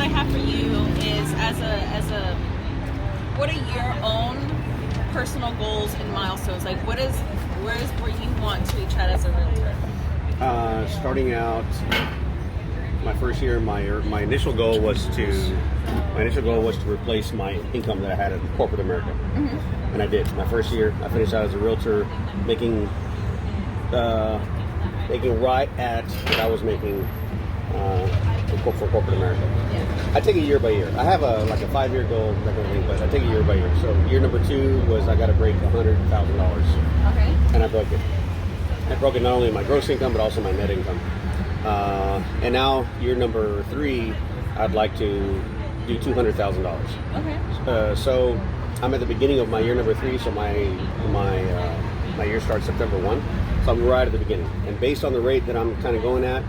have for you is what are your own personal goals and milestones? Like, where you want to reach at as a realtor? Starting out, my first year, my initial goal was to replace my income that I had in corporate America, and I did. My first year, I finished out as a realtor, making right at what I was making for corporate America. Yeah. I take it year by year. I have a 5-year goal, that kind of thing, but I take it year by year. So year number 2 was I got to break $100,000. Okay. And I broke it. I broke it not only in my gross income, but also my net income. And now year number 3, I'd like to do $200,000. Okay. So I'm at the beginning of my year number 3, so my year starts September 1. So I'm right at the beginning. And based on the rate that I'm kind of going at,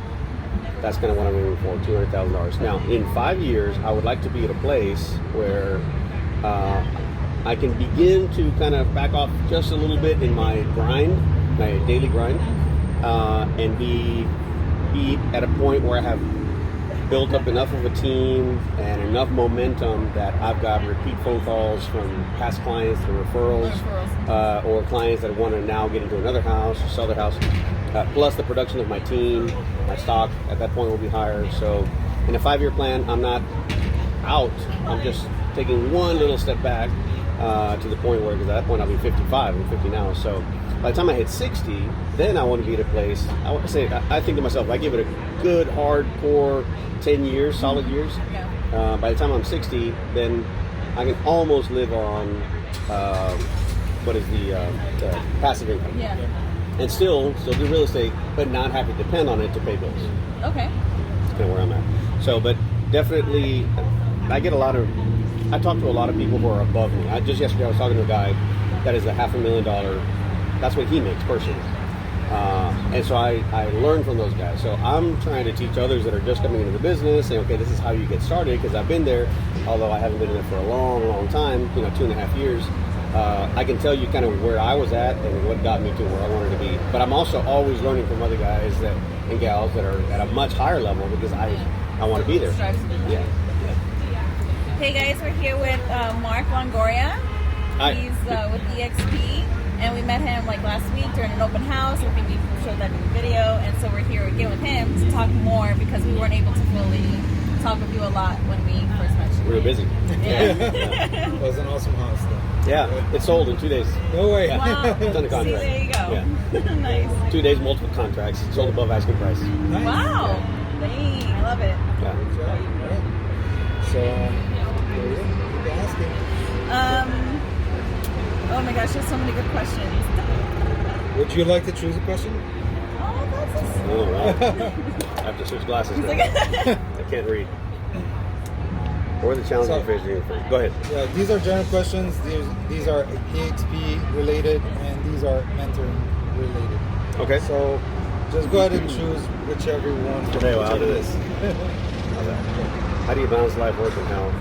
that's kind of what I'm aiming for, $200,000. Now, in 5 years, I would like to be at a place where I can begin to kind of back off just a little bit in my grind, my daily grind, and be at a point where I have built up enough of a team and enough momentum that I've got repeat phone calls from past clients, the referrals. Or clients that want to now get into another house or sell their house. Plus the production of my team, my stock at that point will be higher. So in a 5-year plan, I'm not out. I'm just taking one little step back to the point where, because at that point I'll be 55. I'm 50 now. So by the time I hit 60, then I want to be at a place. I think to myself, I give it a good, hardcore 10 years, solid years. By the time I'm 60, then I can almost live on what is the passive income. Yeah. And still do real estate, but not have to depend on it to pay bills. Okay. That's kind of where I'm at. So, but definitely, I talk to a lot of people who are above me. Just yesterday I was talking to a guy that is $500,000. That's what he makes personally. And so I learn from those guys. So I'm trying to teach others that are just coming into the business, saying, okay, this is how you get started, because I've been there, although I haven't been in it for a long, long time, 2.5 years. I can tell you kind of where I was at and what got me to where I wanted to be. But I'm also always learning from other guys and gals that are at a much higher level, because I want to be there. Yeah. Hey guys, we're here with Marc Longoria. Hi. He's with EXP, and we met him last week during an open house. I think we showed that in the video, and so we're here again with him to talk more, because we weren't able to fully talk with you a lot when we first met you. We were busy. Yeah. It was an awesome house though. Yeah, it sold in 2 days. No way. Yeah. Wow. Done the contract. See, there you go. Yeah. Nice. 2 days, multiple contracts. Sold above asking price. Nice. Wow. Yeah. Dang, I love it. Yeah. So, keep asking. Oh my gosh, there's so many good questions. Would you like to choose a question? Oh, that's so Oh, wow. I have to switch glasses now. I can't read. What are the challenges you're facing? Go ahead. Yeah, these are general questions. These are EXP related, and these are mentoring related. Okay. So just go ahead and choose whichever one. Okay, well, I'll do this. How do you balance life, work, and health?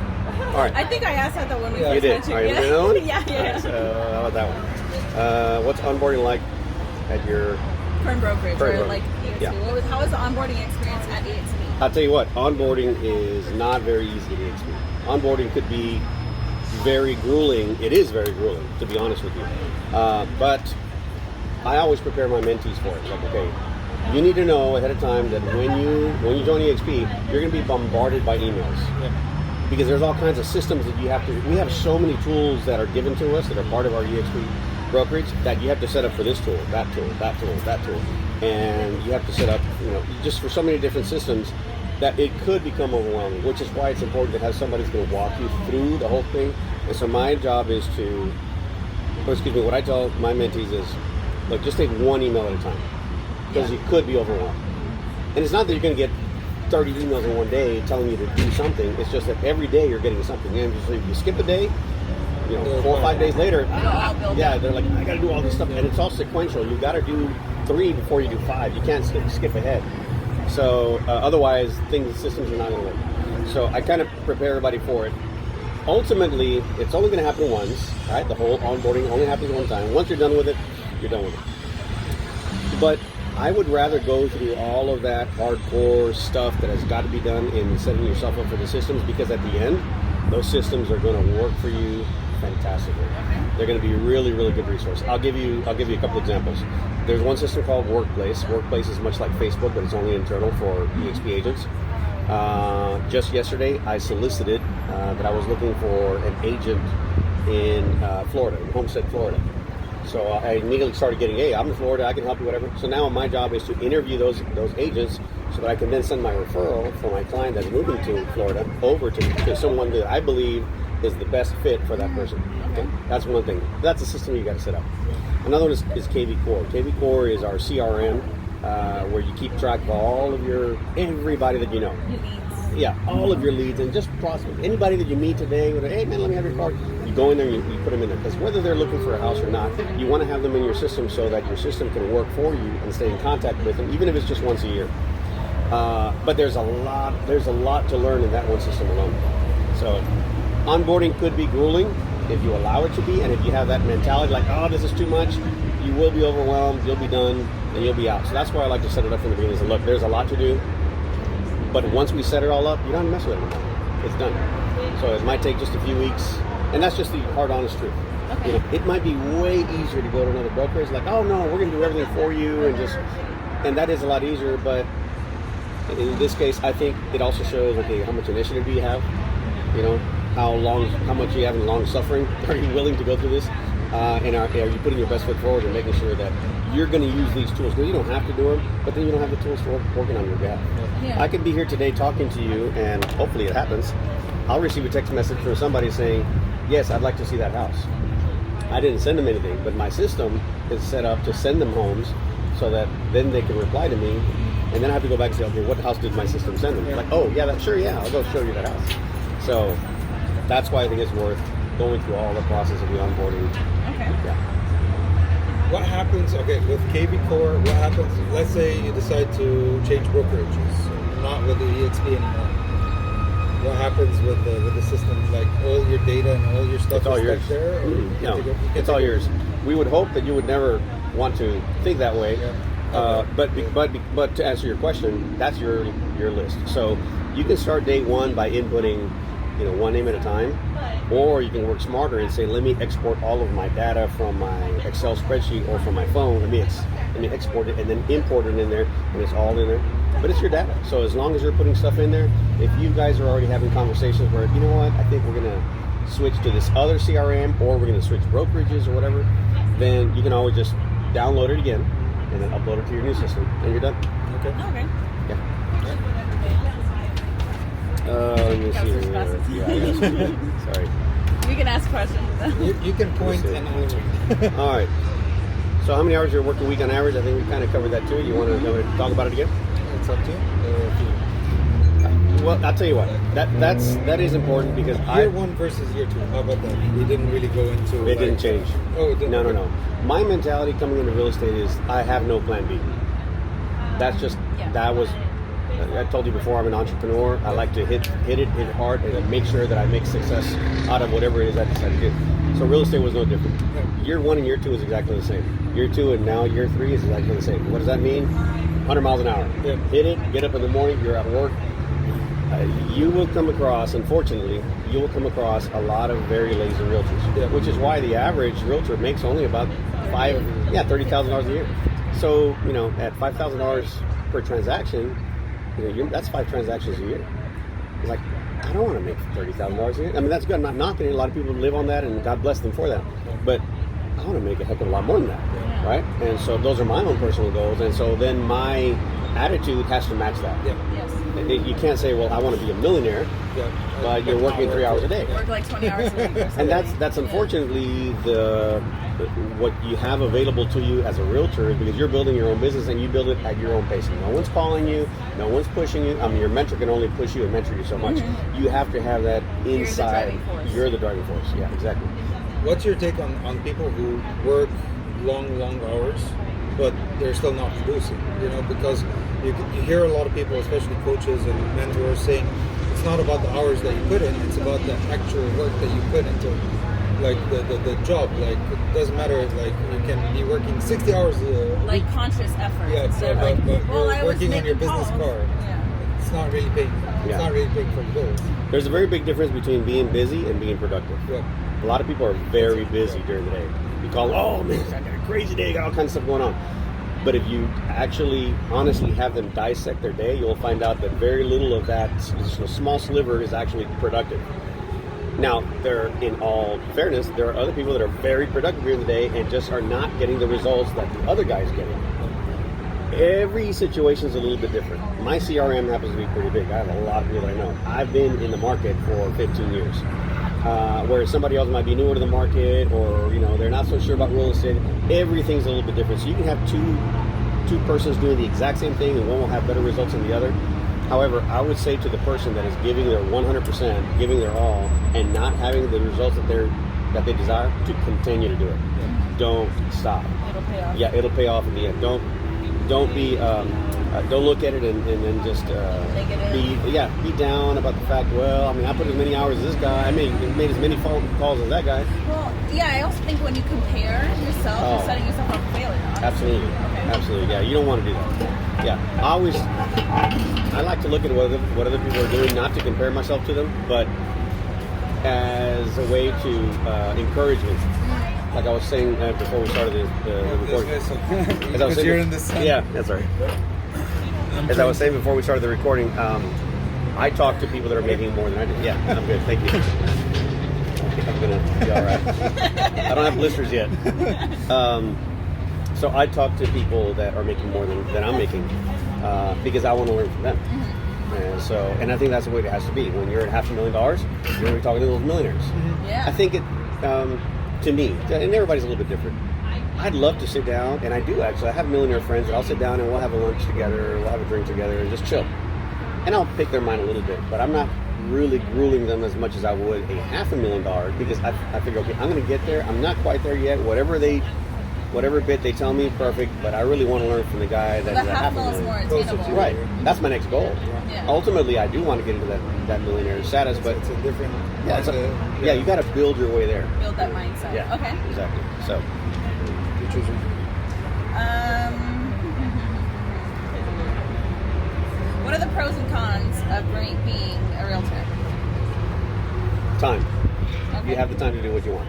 All right. I think I asked that when we You did. met you. Are you doing that one? Yeah. Right, so how about that one? What's onboarding like at your current brokerage? Current Or like EXP? Yeah. How was the onboarding experience at EXP? I'll tell you what, onboarding is not very easy at EXP. Onboarding could be very grueling. It is very grueling, to be honest with you. But I always prepare my mentees for it. Like, okay, you need to know ahead of time that when you join EXP, you're going to be bombarded by emails. Yeah. Because there's all kinds of systems that we have so many tools that are given to us that are part of our EXP brokerage that you have to set up for this tool, that tool, that tool, that tool. And you have to set up, just for so many different systems that it could become overwhelming, which is why it's important to have somebody who's going to walk you through the whole thing. And so my job is what I tell my mentees is, look, just take one email at a time, because you could be overwhelmed. And it's not that you're going to get 30 emails in one day telling you to do something. It's just that every day you're getting something. And if you skip a day, 4 or 5 days later, they're like, I got to do all this stuff. And it's all sequential. You got to do 3 before you do 5. You can't skip ahead. So otherwise, systems are not going to work. So I kind of prepare everybody for it. Ultimately, it's only going to happen once, right? The whole onboarding only happens one time. Once you're done with it, you're done with it. But I would rather go through all of that hardcore stuff that has got to be done in setting yourself up for the systems, because at the end, those systems are going to work for you fantastically. They're going to be a really, really good resource. I'll give you a couple examples. There's one system called Workplace. Workplace is much like Facebook, but it's only internal for EXP agents. Just yesterday, I solicited that I was looking for an agent in Florida, in Homestead, Florida. So I immediately started getting, hey, I'm in Florida, I can help you, whatever. So now my job is to interview those agents so that I can then send my referral for my client that's moving to Florida over to someone that I believe is the best fit for that person. Okay? That's one thing. That's a system you got to set up. Another one is KV Core. KV Core is our CRM where you keep track of all of everybody that you know. Your leads. Yeah, all of your leads, and just prospect. Anybody that you meet today, with hey man, let me have your card. You go in there and you put them in there, because whether they're looking for a house or not, you want to have them in your system so that your system can work for you and stay in contact with them, even if it's just once a year. But there's a lot to learn in that one system alone. So onboarding could be grueling if you allow it to be, and if you have that mentality like, oh, this is too much, you will be overwhelmed, you'll be done, and you'll be out. So that's why I like to set it up from the beginning. Look, there's a lot to do. But once we set it all up, you don't mess with it anymore. It's done. So it might take just a few weeks, and that's just the hard, honest truth. Okay. You know, it might be way easier to go to another broker. It's like, oh no, we're going to do everything for you, and that is a lot easier. But in this case, I think it also shows, okay, how much initiative do you have? You know, how much you have in long suffering? Are you willing to go through this? And are you putting your best foot forward and making sure that you're going to use these tools? Because you don't have to do them, but then you don't have the tools for working on your behalf. Yeah. I could be here today talking to you, and hopefully it happens. I'll receive a text message from somebody saying, yes, I'd like to see that house. I didn't send them anything, but my system is set up to send them homes so that then they can reply to me, and then I have to go back and say, okay, what house did my system send them? Like, oh, yeah, I'll go show you that house. So that's why I think it's worth going through all the process of the onboarding. Okay. Yeah. What happens, with KV Core, what happens, let's say you decide to change brokerages, not with the EXP anymore. What happens with the system? Like all your data and all your stuff it's all is yours. There? No, it's all yours. We would hope that you would never want to think that way. Yeah. But to answer your question, that's your list. So you can start day one by inputting, one name at a time, or you can work smarter and say, let me export all of my data from my Excel spreadsheet or from my phone. Let me export it and then import it in there, and it's all in there. But it's your data. So as long as you're putting stuff in there, if you guys are already having conversations where, you know what, I think we're going to switch to this other CRM, or we're going to switch brokerages or whatever, then you can always just download it again and then upload it to your new system, and you're done. Okay. Yeah. Let me see. Yeah, sorry. We can ask questions. You can point and answer. All right. So how many hours are you working a week on average? I think we kind of covered that too. You want to talk about it again? It's up to you. Well, I'll tell you what. That is important, because year one versus year two. How about that? We didn't really go into. It didn't change. Oh, it didn't. No. My mentality coming into real estate is I have no plan B. That's just that was. I told you before, I'm an entrepreneur. I like to hit it hard, and make sure that I make success out of whatever it is I decide to do. So real estate was no different. Year one and year two is exactly the same. Year two and now year three is exactly the same. What does that mean? 100 miles an hour. Yeah. Hit it, get up in the morning, you're at work. You will come across, unfortunately, a lot of very lazy realtors, which is why the average realtor makes only about $30,000 a year. So, at $5,000 per transaction, that's 5 transactions a year. It's like, I don't want to make $30,000 a year. I mean, that's good. I'm not knocking it. A lot of people live on that, and God bless them for that. But I want to make a heck of a lot more than that, right? And so those are my own personal goals. And so then my attitude has to match that. Yes. You can't say, well, I want to be a millionaire, but you're working 3 hours a day. Work like 20 hours a week or something. And that's unfortunately what you have available to you as a realtor, because you're building your own business and you build it at your own pace. No one's calling you, no one's pushing you. I mean, your mentor can only push you and mentor you so much. Mm-hmm. You have to have that inside. You're the driving force. Yeah, exactly. What's your take on people who work long hours, but they're still not producing? Because you hear a lot of people, especially coaches and mentors, saying it's not about the hours that you put in, it's about the actual work that you put into it. like the job. Like it doesn't matter. Like you can be working 60 hours. Like conscious effort. Yeah, Instead of but like, well, I was working on your making business calls. card. Yeah. It's not really paying. It's not really paying for the bills. There's a very big difference between being busy and being productive. Yeah. A lot of people are very busy during the day. You call, oh man, I got a crazy day, got all kinds of stuff going on. But if you actually, honestly have them dissect their day, you'll find out that very little of that, a small sliver, is actually productive. Now, in all fairness, there are other people that are very productive during the day and just are not getting the results that the other guy's getting. Every situation is a little bit different. My CRM happens to be pretty big. I have a lot of people that I know. I've been in the market for 15 years. Whereas somebody else might be newer to the market, or they're not so sure about real estate. Everything's a little bit different. So you can have two persons doing the exact same thing, and one will have better results than the other. However, I would say to the person that is giving their 100%, giving their all, and not having the results that they desire, to continue to do it. Yeah. Don't stop. It'll pay off. Yeah, it'll pay off in the end. Don't be don't look at it and then just be down about the fact. Well, I mean, I put as many hours as this guy. I made as many phone calls as that guy. Well, yeah. I also think when you compare yourself, you're setting yourself up for failure. Honestly. Absolutely, absolutely. Yeah, you don't want to do that. Yeah, I like to look at what other people are doing, not to compare myself to them, but as a way to encourage me. Like I was saying before we started the recording. As I was saying, in the sun. Yeah, that's right. As I was saying before we started the recording, I talk to people that are making more than I do. Yeah, I'm good. Thank you. I think I'm going to be all right. I don't have blisters yet. So I talk to people that are making more than I'm making because I want to learn from them. And I think that's the way it has to be. When you're at $500,000, you're going to be talking to those millionaires. Yeah. I think it... to me, and everybody's a little bit different, I'd love to sit down, and I do actually. I have millionaire friends that I'll sit down and we'll have a lunch together, we'll have a drink together, and just chill. And I'll pick their mind a little bit, but I'm not really grueling them as much as I would a $500,000, because I figure, okay, I'm going to get there. I'm not quite there yet. Whatever bit they tell me, perfect. But I really want to learn from the guy that's at $500,000. Is more attainable. Right. That's my next goal. Yeah. Ultimately, I do want to get into that millionaire status, but it's a different. You got to build your way there. Build that mindset. Yeah. Okay. Exactly. So. What are the pros and cons of being a realtor? Time. Okay. You have the time to do what you want.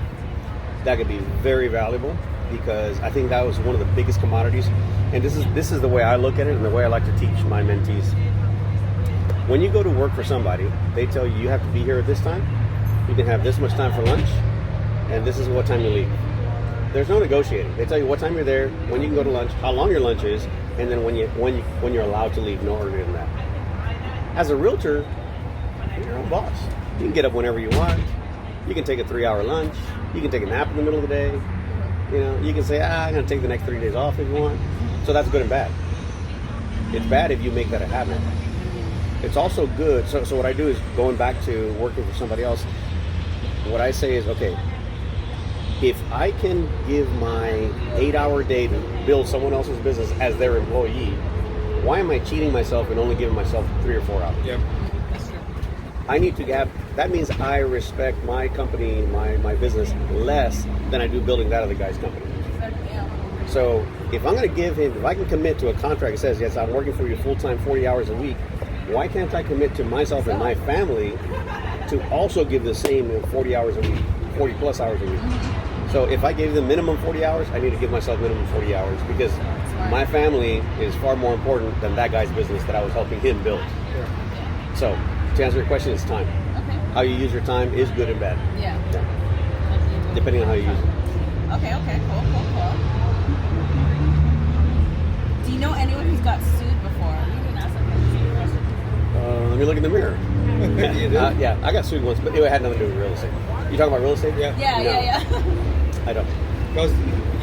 That could be very valuable, because I think that was one of the biggest commodities. And this is the way I look at it, and the way I like to teach my mentees. When you go to work for somebody, they tell you have to be here at this time. You can have this much time for lunch, and this is what time you leave. There's no negotiating. They tell you what time you're there, when you can go to lunch, how long your lunch is, and then when you're allowed to leave. No earlier than that. As a realtor, you're your own boss. You can get up whenever you want. You can take a 3-hour lunch. You can take a nap in the middle of the day. You can say, I'm going to take the next 3 days off if you want. So that's good and bad. It's bad if you make that a habit. It's also good. So what I do is, going back to working for somebody else, what I say is, okay, if I can give my 8-hour day to build someone else's business as their employee, why am I cheating myself and only giving myself 3 or 4 hours? Yep. I need to have, that means I respect my company, my business less than I do building that other guy's company. So if I'm going to give him, if I can commit to a contract that says, yes, I'm working for you full-time 40 hours a week, why can't I commit to myself and my family to also give the same 40 hours a week, 40 plus hours a week? So if I gave them minimum 40 hours, I need to give myself minimum 40 hours, because my family is far more important than that guy's business that I was helping him build. Yeah. So to answer your question, it's time. Okay. How you use your time is good and bad. Yeah. Depending on how you use it. Okay, cool. Do you know anyone who's got sued before? You can ask that question. Let me look in the mirror. You do? Yeah, I got sued once, but it had nothing to do with real estate. You talking about real estate? Yeah. Yeah. I don't. Because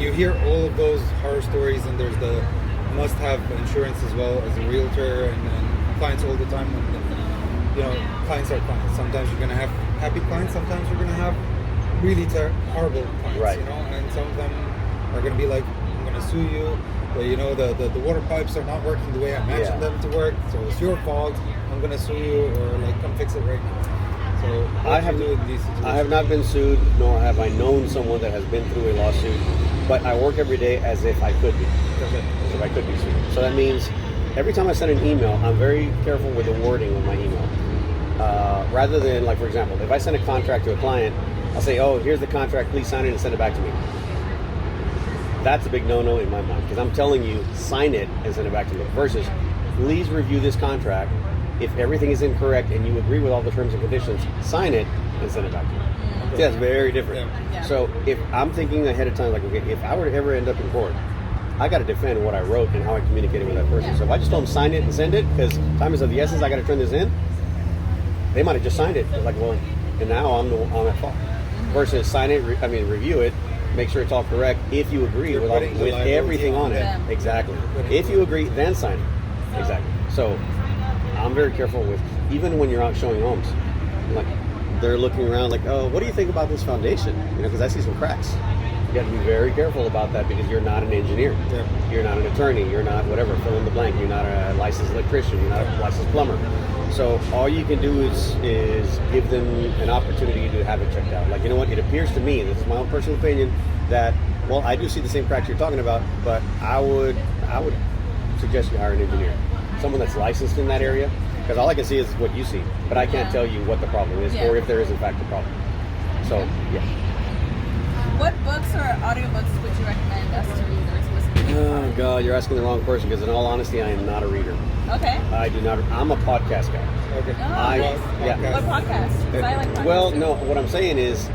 you hear all of those horror stories, and there's the must-have insurance as well as a realtor, and clients all the time. Clients are clients. Sometimes you're going to have happy clients. Sometimes you're going to have really horrible clients. Right. And some of them are going to be like, I'm going to sue you. But the water pipes are not working the way I imagined them to work, so it's your fault. I'm going to sue you, or like, come fix it right now. So I have not been sued, nor have I known someone that has been through a lawsuit. But I work every day as if I could be. Okay. As if I could be sued. So that means every time I send an email, I'm very careful with the wording of my email. Rather than, like, for example, if I send a contract to a client, I'll say, oh, here's the contract, please sign it and send it back to me. That's a big no-no in my mind, because I'm telling you, sign it and send it back to me. Versus, please review this contract. If everything is incorrect and you agree with all the terms and conditions, sign it and send it back to me. Okay. See, that's very different. Yeah. So if I'm thinking ahead of time, like, okay, if I were to ever end up in court, I got to defend what I wrote and how I communicated with that person. So if I just told them sign it and send it, because time is of the essence, I got to turn this in, they might have just signed it. They're like, well, and now I'm at fault. Versus sign it, review it, make sure it's all correct. If you agree with everything on it, exactly. If you agree, then sign it. Exactly. So I'm very careful with, even when you're out showing homes, like they're looking around like, oh, what do you think about this foundation? Because I see some cracks. You got to be very careful about that because you're not an engineer. Yeah. You're not an attorney. You're not whatever, fill in the blank. You're not a licensed electrician. You're not a licensed plumber. So all you can do is give them an opportunity to have it checked out. Like, you know what? It appears to me, this is my own personal opinion, that, well, I do see the same cracks you're talking about, but I would suggest you hire an engineer, someone that's licensed in that area, because all I can see is what you see, but I can't tell you what the problem is or if there is in fact a problem. So, yeah. What books or audiobooks would you recommend us to read or to listen to? Oh, God, you're asking the wrong person, because in all honesty, I am not a reader. Okay. I do not. I'm a podcast guy. Okay. What podcast? 'Cause I like podcasts. Well, no, what I'm saying is,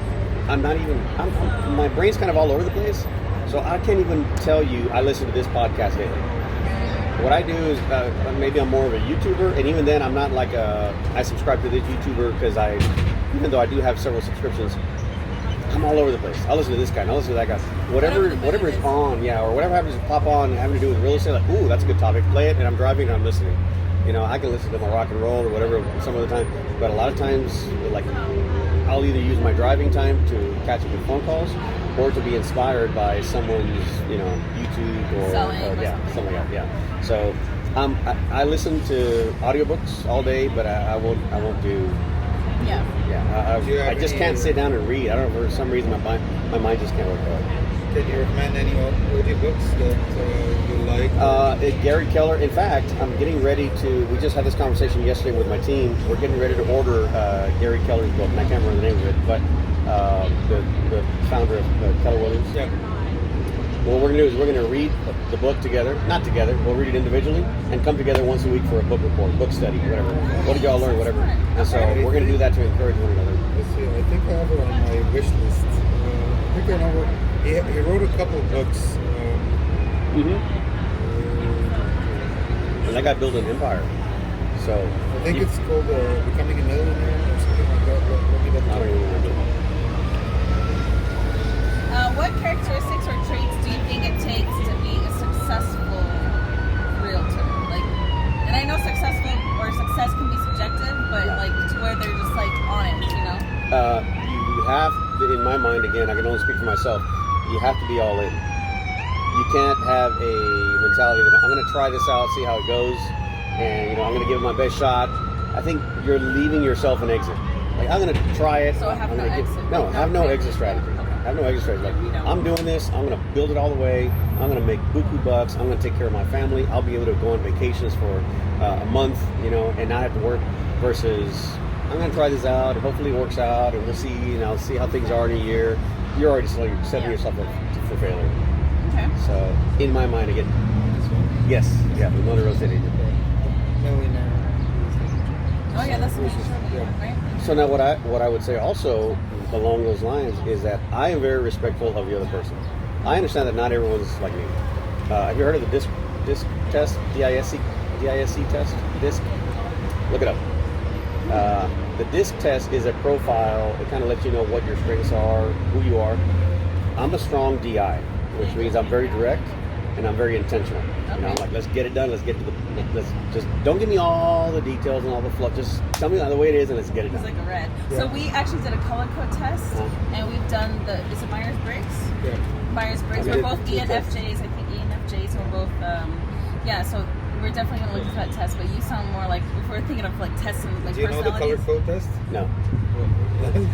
my brain's kind of all over the place, so I can't even tell you I listen to this podcast daily. What I do is, maybe I'm more of a YouTuber, and even then, I'm not like I subscribe to this YouTuber because even though I do have several subscriptions, I'm all over the place. I'll listen to this guy, and I'll listen to that guy. Whatever is on, or whatever happens to pop on having to do with real estate, like, ooh, that's a good topic. Play it, and I'm driving and I'm listening. I can listen to my rock and roll or whatever some of the time, but a lot of times, like, I'll either use my driving time to catch up with phone calls or to be inspired by someone's, YouTube or something like that. Yeah. So I listen to audiobooks all day, but I won't do. I just can't sit down and read. I don't know, for some reason my mind just can't work out. Can you recommend any audiobooks that you like? Gary Keller. In fact, I'm getting ready to. We just had this conversation yesterday with my team. We're getting ready to order Gary Keller's book, and I can't remember the name of it, but the founder of Keller Williams. Yeah. What we're going to do is we're going to read the book together. Not together. We'll read it individually and come together once a week for a book report, book study, whatever. What did y'all learn, whatever. And so we're going to do that to encourage one another. Let's see. I think I have it on my wish list. I think I know. He wrote a couple of books. And that guy built an empire. So I think it's called Becoming a Millionaire or something like that. I don't even remember. What characteristics or traits do you think it takes to be a successful realtor? And I know success can be subjective, but to where they're just on it, You have, in my mind, again, I can only speak for myself. You have to be all in. You can't have a mentality that I'm going to try this out, see how it goes, and I'm going to give it my best shot. I think you're leaving yourself an exit. Like, I'm going to try it. So have no exit. Have no exit strategy. Have no exit strategy. Like, I'm doing this. I'm going to build it all the way. I'm going to make buku bucks. I'm going to take care of my family. I'll be able to go on vacations for a month, and not have to work. Versus, I'm going to try this out. Hopefully, it works out, and we'll see. I'll see how things are in a year. You're already setting yourself up for failure. Okay. So, in my mind, again, yes, the Mother Rose City. Millionaire. Oh yeah, that's the one, right? So now, what I would say also along those lines is that I am very respectful of the other person. I understand that not everyone's like me. Have you heard of the DISC test? DISC test? DISC? Look it up. The DISC test is a profile. It kind of lets you know what your strengths are, who you are. I'm a strong DI, which means I'm very direct and I'm very intentional. Okay. I'm like, let's get it done. Let's just don't give me all the details and all the fluff. Just tell me the way it is and let's get it done. It's like a red. Yeah. So we actually did a color code test, and we've done is it Myers-Briggs? Yeah. Myers-Briggs. We're both ENFJs. I think ENFJs. So we're both, so we're definitely going to look at that test. But you sound more like, if we're thinking of testing Do you know the color personalities. code test? No.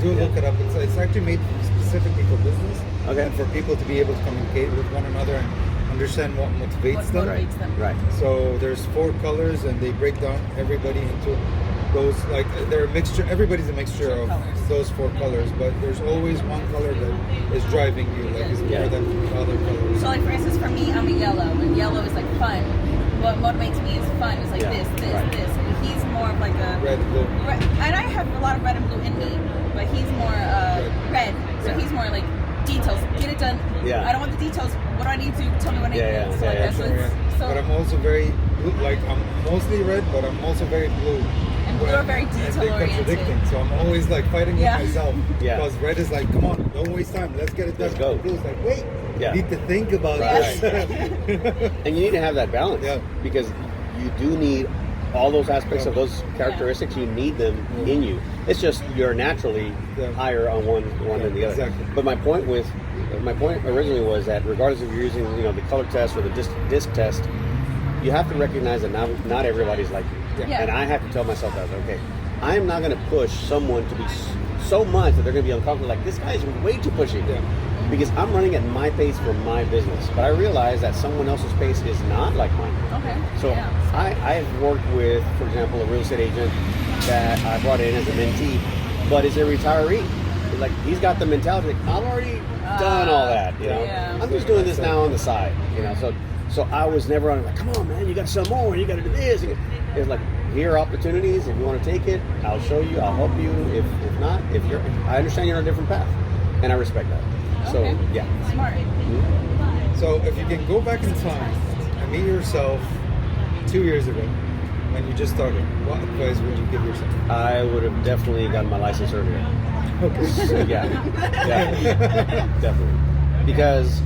Do look it up. It's actually made specifically for business and for people to be able to communicate with one another and understand what motivates them. Right. So there's 4 colors, and they break down everybody into those, like they're a mixture. Everybody's a mixture of those 4 colors, but there's always one color that is driving you, like is more than the other colors. So like for instance, for me, I'm a yellow, and yellow is like fun. What motivates me is fun. It's like this. And he's more of like a red, blue. And I have a lot of red and blue in me, but he's more red. So he's more like details. Get it done. Yeah. I don't want the details. What do I need to do? Tell me what I need to do. So But I'm also very blue, like I'm mostly red, but I'm also very blue. And blue are very detail oriented. Contradicting, so I'm always like fighting with myself. Yeah. Because red is like, come on, don't waste time, let's get it done. Let's go. Blue is like, wait, you need to think about this. And you need to have that balance because you do need all those aspects of those characteristics. You need them in you. It's just you're naturally higher on one than the other. Exactly. But my point originally was that regardless if you're using the color test or the disc test, you have to recognize that not everybody's like you. And I have to tell myself that, okay, I am not going to push someone to be so much that they're going to be uncomfortable. Like, this guy's way too pushy. Because I'm running at my pace for my business. But I realize that someone else's pace is not like mine. Okay. So I've worked with, for example, a real estate agent that I brought in as a mentee, but is a retiree. Like, he's got the mentality, like, I've already done all that, I'm just doing this now on the side, So I was never on like, come on, man, you got to sell more, you got to do this. It's like, here are opportunities. If you want to take it, I'll show you, I'll help you. If not, I understand you're on a different path, and I respect that. Okay. So yeah, Smart. Mm-hmm. So if you can go back in time and meet yourself 2 years ago when you just started, what advice would you give yourself? I would have definitely gotten my license earlier. Okay. So, definitely. Because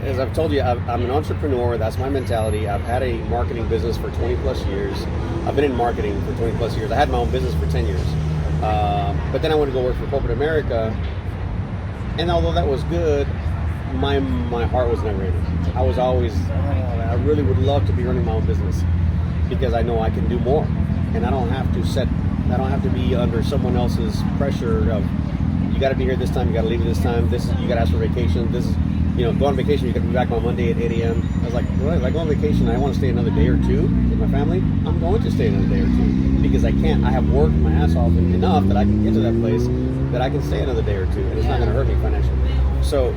as I've told you, I'm an entrepreneur. That's my mentality. I've had a marketing business for 20 plus years. I've been in marketing for 20 plus years. I had my own business for 10 years. But then I went to go work for corporate America. And although that was good, my heart was never in it. I was always, I really would love to be running my own business because I know I can do more. And I don't have to be under someone else's pressure of, you got to be here this time, you got to leave at this time, you got to ask for vacation, go on vacation, you got to be back on Monday at 8 a.m. I was like, well, if I go on vacation and I want to stay another day or two with my family, I'm going to stay another day or two because I can't. I have worked my ass off enough that I can get to that place that I can stay another day or two, and it's not going to hurt me financially. So,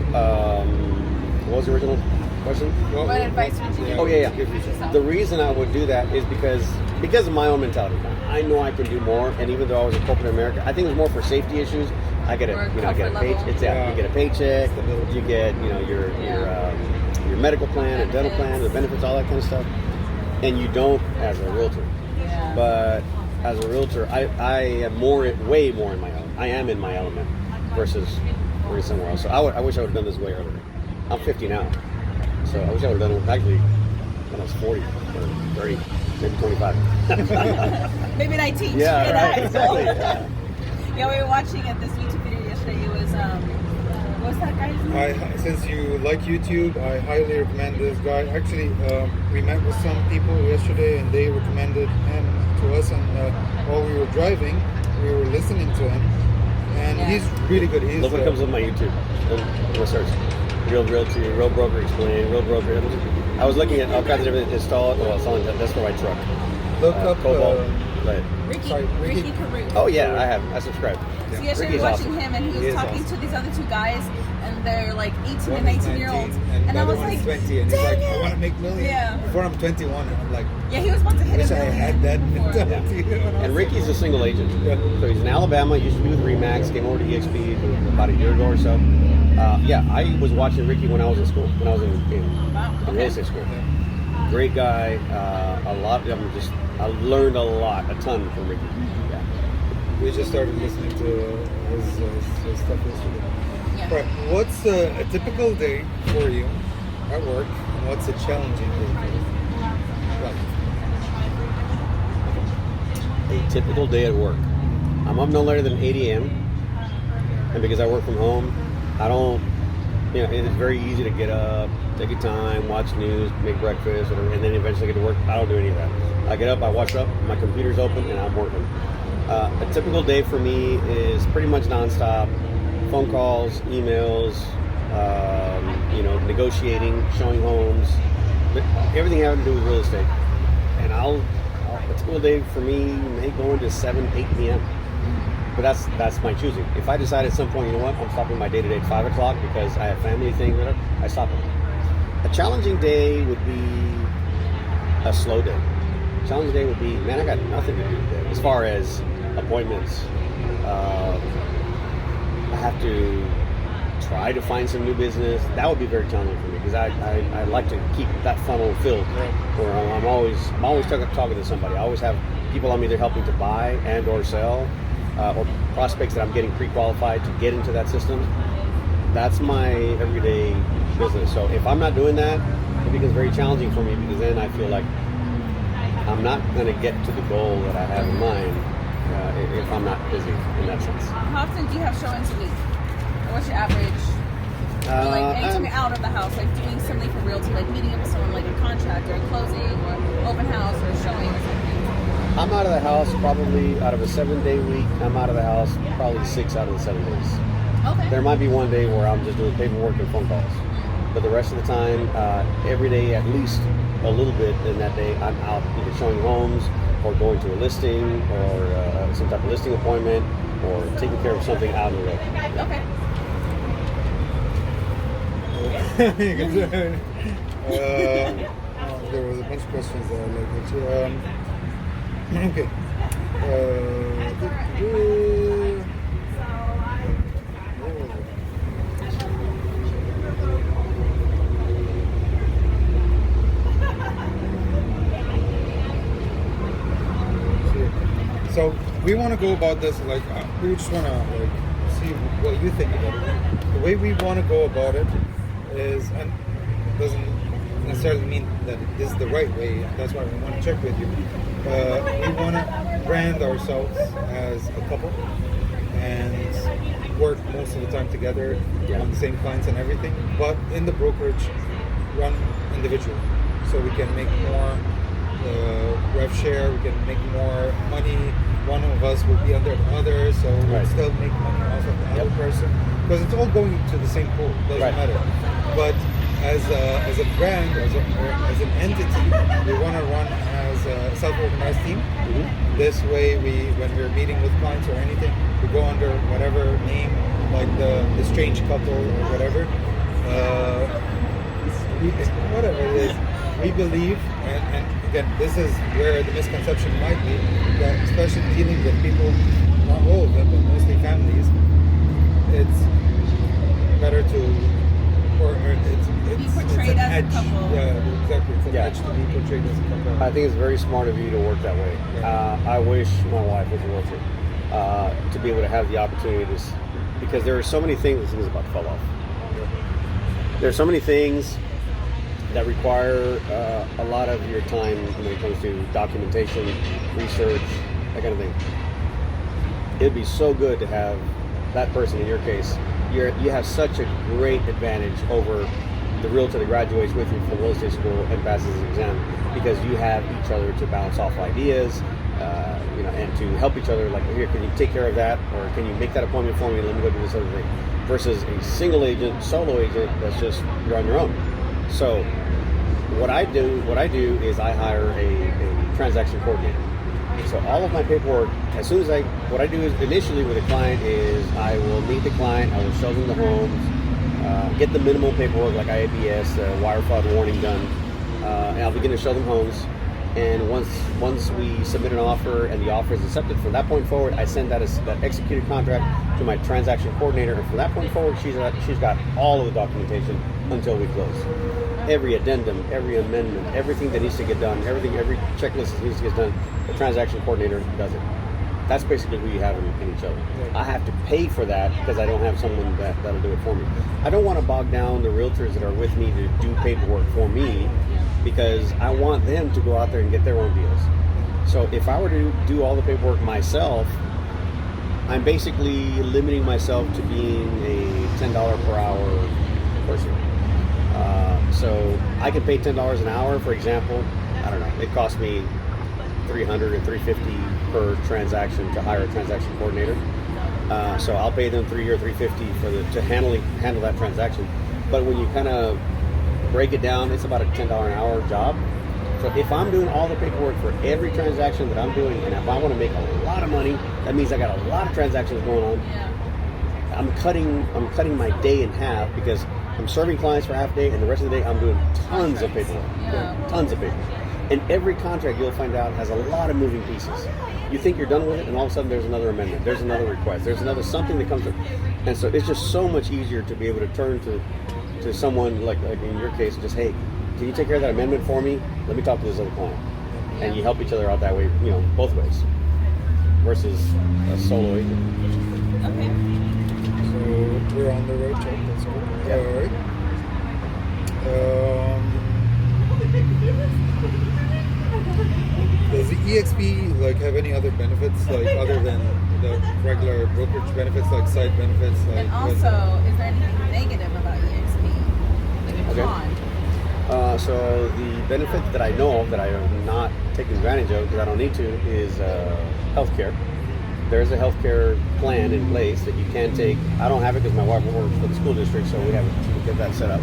what was the original question? What advice would you give? Oh, yeah. The reason I would do that is because of my own mentality. I know I can do more, and even though I was in corporate America, I think it was more for safety issues. I get a paycheck. You get a paycheck. You get your medical plan and dental plan, the benefits, all that kind of stuff. And you don't as a realtor. Yeah. But as a realtor, I am way more in my element. I am in my element versus somewhere else. So I wish I would have done this way earlier. I'm 50 now, so I wish I would have done it actually when I was 40 or 30, maybe 25. Maybe 19. Yeah, right. Exactly. Yeah, we were watching this YouTube video yesterday. It was what's that guy's name? Since you like YouTube, I highly recommend this guy. Actually, we met with some people yesterday, and they recommended him to us. And while we were driving, we were listening to him, and he's really good. Look what comes up on my YouTube. Go search Real Realty, Real Broker Explain, Real Broker. I was looking at all kinds of different installing. That's for my truck. Look up Cobalt. Ricky Caruth. Oh yeah, I subscribe. So yesterday we were watching him, and he was talking to these other two guys, and they're like 18 and 19 year olds, and I was like, 20, and he's like, I want to make millions. Yeah. Before I'm 21, and I'm like, he was about to hit wish a I million. had that mentality. And Ricky's a single agent. So he's in Alabama, used to be with Remax, came over to EXP about a year ago or so. I was watching Ricky when I was in school, when I was in real estate school. Great guy. I learned a ton from Ricky. Yeah. We just started listening to his stuff yesterday. Yeah. Right. What's a typical day for you at work, and what's a challenging day for you? A typical day at work. I'm up no later than 8 a.m. And because I work from home, I don't, it's very easy to get up, take your time, watch news, make breakfast, whatever, and then eventually get to work. I don't do any of that. I get up, I wash up, my computer's open, and I'm working. A typical day for me is pretty much nonstop. Phone calls, emails, negotiating, showing homes, everything having to do with real estate. And a typical day for me may go into 7, 8 p.m. But that's my choosing. If I decide at some point, you know what, I'm stopping my day-to-day at 5 o'clock because I have family things, whatever, I stop it. A challenging day would be a slow day. A challenging day would be, man, I got nothing to do today. As far as appointments, I have to try to find some new business. That would be very challenging for me because I like to keep that funnel filled. Where I'm always talking to somebody. I always have people I'm either helping to buy and or sell, or prospects that I'm getting pre-qualified to get into that system. That's my everyday business. So if I'm not doing that, it becomes very challenging for me because then I feel like I'm not going to get to the goal that I have in mind if I'm not busy in that sense. How often do you have showings a week? What's your average? Anytime you're out of the house, like doing something for realty, like meeting up with someone, like a contract or a closing or open house or a showing or something. I'm out of the house probably out of a 7-day week. I'm out of the house probably 6 out of the 7 days. Okay. There might be one day where I'm just doing paperwork and phone calls, but the rest of the time, every day at least a little bit in that day, I'm out either showing homes or going to a listing or some type of listing appointment or taking care of something out on the road. Okay. There was a bunch of questions that I'd like to okay. So we want to go about this we just want to see what you think about it. The way we want to go about it is, and doesn't necessarily mean that this is the right way. That's why we want to check with you. We want to brand ourselves as a couple and work most of the time together on the same clients and everything, but in the brokerage run individually, so we can make more rev share, we can make more money. One of us will be under the other, so we'll still make money off of the other person, because it's all going to the same pool. Doesn't matter. But as a brand, as an entity, we want to run as a self-organized team. Mm-hmm. This way, when we're meeting with clients or anything, we go under whatever name, like the strange couple or whatever. Whatever it is, we believe, and again, this is where the misconception might be, that especially dealing with people, not all of them, but mostly families, it's better to, or it's portrayed an as edge. a couple. Yeah, exactly. It's an edge to be portrayed as a couple. I think it's very smart of you to work that way. I wish my wife was a realtor to be able to have the opportunity to, because there are so many things. This thing is about to fall off. There are so many things that require a lot of your time when it comes to documentation, research, that kind of thing. It'd be so good to have that person. In your case, you have such a great advantage over the realtor that graduates with you from real estate school and passes the exam, because you have each other to bounce off ideas, and to help each other. Like, here, can you take care of that, or can you make that appointment for me? Let me go do this other thing. Versus a single agent, solo agent that's just you're on your own. So what I do is I hire a transaction coordinator. So all of my paperwork, what I do is initially with a client is I will meet the client, I will show them the homes, get the minimal paperwork like IABS, wire fraud warning done, and I'll begin to show them homes. And once we submit an offer and the offer is accepted, from that point forward, I send that executed contract to my transaction coordinator, and from that point forward, she's got all of the documentation until we close. Every addendum, every amendment, everything that needs to get done, every checklist that needs to get done, the transaction coordinator does it. That's basically who you have in each other. I have to pay for that because I don't have someone that'll do it for me. I don't want to bog down the realtors that are with me to do paperwork for me, because I want them to go out there and get their own deals. So if I were to do all the paperwork myself, I'm basically limiting myself to being a $10 per hour person. So I could pay $10 an hour, for example. I don't know. It costs me $300 or $350 per transaction to hire a transaction coordinator. So I'll pay them $3 or $350 to handle that transaction. But when you kind of break it down, it's about a $10 an hour job. So if I'm doing all the paperwork for every transaction that I'm doing, and if I want to make a lot of money, that means I got a lot of transactions going on. Yeah. I'm cutting my day in half because I'm serving clients for half a day, and the rest of the day I'm doing tons of paperwork. Yeah. Tons of paperwork. And every contract you'll find out has a lot of moving pieces. You think you're done with it, and all of a sudden there's another amendment, there's another request, there's another something that comes up. And so it's just so much easier to be able to turn to someone like in your case, just, hey, can you take care of that amendment for me? Let me talk to this other client. And you help each other out that way, both ways. Versus a solo agent. Okay. So we're on the road check, that's good. Yeah. Alright. Does the EXP have any other benefits other than the regular brokerage benefits, like side benefits? And also, is there anything negative about EXP? Like a con? So the benefit that I know of that I am not taking advantage of because I don't need to is healthcare. There's a healthcare plan in place that you can take. I don't have it because my wife works for the school district, so we have to get that set up.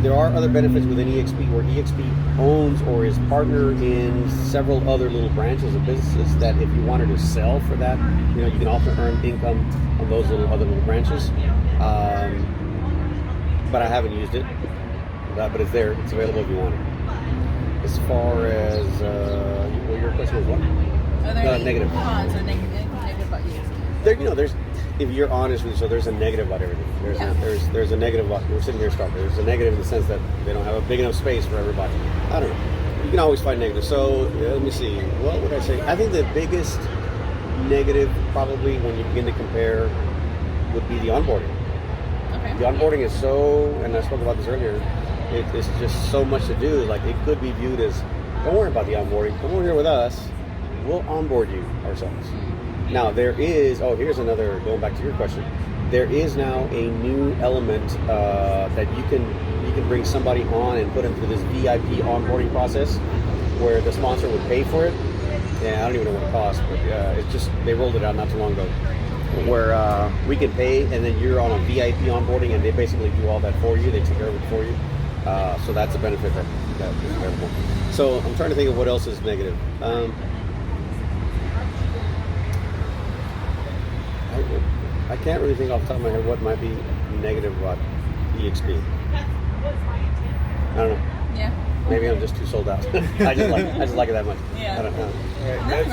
There are other benefits within EXP where EXP owns or is partner in several other little branches of businesses that if you wanted to sell for that, you can also earn income on those other little branches. But I haven't used it. But it's there. It's available if you want it. As far as your question was what? Are there any negative cons or negative about EXP? There's. If you're honest with you, so there's a negative about everything. There's a negative about. We're sitting here talking. There's a negative in the sense that they don't have a big enough space for everybody. I don't know. You can always find negative. So let me see. What would I say? I think the biggest negative, probably when you begin to compare, would be the onboarding. Okay. The onboarding is so, and I spoke about this earlier. It's just so much to do. It could be viewed as, don't worry about the onboarding. Come over here with us. We'll onboard you ourselves. Now there is, here's another, going back to your question. There is now a new element that you can bring somebody on and put them through this VIP onboarding process where the sponsor would pay for it. Yeah, I don't even know what it costs, but it's just, they rolled it out not too long ago. Where we can pay and then you're on a VIP onboarding and they basically do all that for you. They take care of it for you. So that's a benefit that is available. So I'm trying to think of what else is negative. I can't really think off the top of my head what might be negative about EXP. I don't know. Yeah. Maybe I'm just too sold out. I just like it that much. Yeah. I don't know. All right,